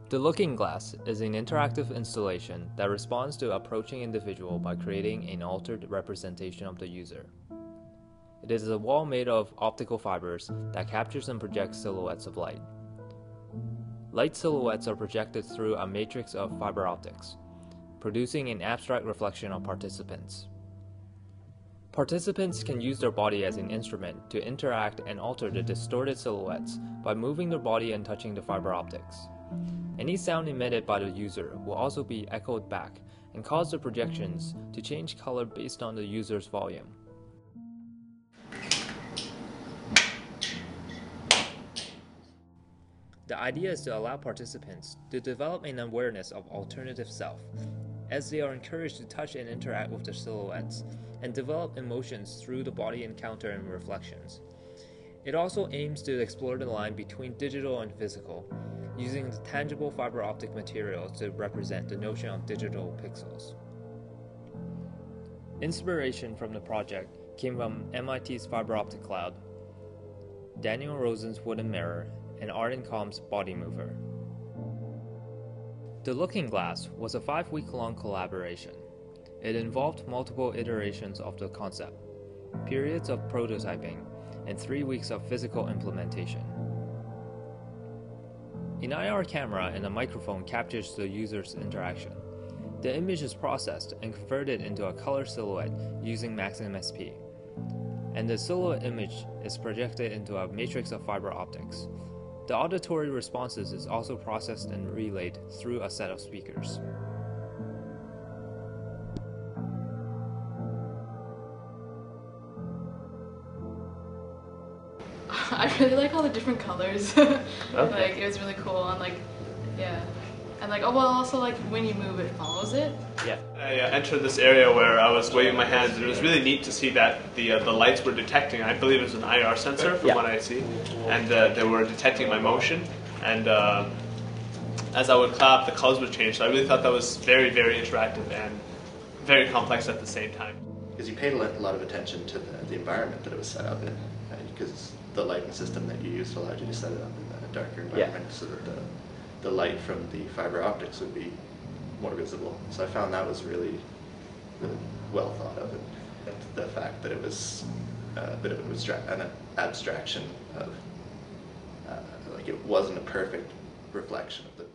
The Looking Glass is an interactive installation that responds to approaching individual by creating an altered representation of the user. It is a wall made of optical fibers that captures and projects silhouettes of light. Light silhouettes are projected through a matrix of fiber optics, producing an abstract reflection of participants. Participants can use their body as an instrument to interact and alter the distorted silhouettes by moving their body and touching the fiber optics. Any sound emitted by the user will also be echoed back and cause the projections to change color based on the user's volume. The idea is to allow participants to develop an awareness of alternative self, as they are encouraged to touch and interact with their silhouettes and develop emotions through the body encounter and reflections. It also aims to explore the line between digital and physical, using the tangible fiber optic materials to represent the notion of digital pixels. Inspiration from the project came from MIT's fiber optic cloud, Daniel Rosen's wooden mirror, and Ardencom's body mover. The Looking Glass was a 5-week-long collaboration. It involved multiple iterations of the concept, periods of prototyping, and 3 weeks of physical implementation. An IR camera and a microphone captures the user's interaction. The image is processed and converted into a color silhouette using MaxMSP, and the silhouette image is projected into a matrix of fiber optics. The auditory responses is also processed and relayed through a set of speakers. I really like all the different colors. Okay. Like, it was really cool, and yeah. And also when you move, it follows it. Yeah. I entered this area where I was waving my hands, and it was really neat to see that the lights were detecting. I believe it was an IR sensor from what I see, and they were detecting my motion. And as I would clap, the colors would change. So I really thought that was very, very interactive and very complex at the same time. Because you paid a lot of attention to the environment that it was set up in, because the lighting system that you used allowed you to set it up in a darker environment so that the light from the fiber optics would be more visible. So I found that was really, really well thought of, and the fact that it was a bit of an abstraction of, like, it wasn't a perfect reflection of the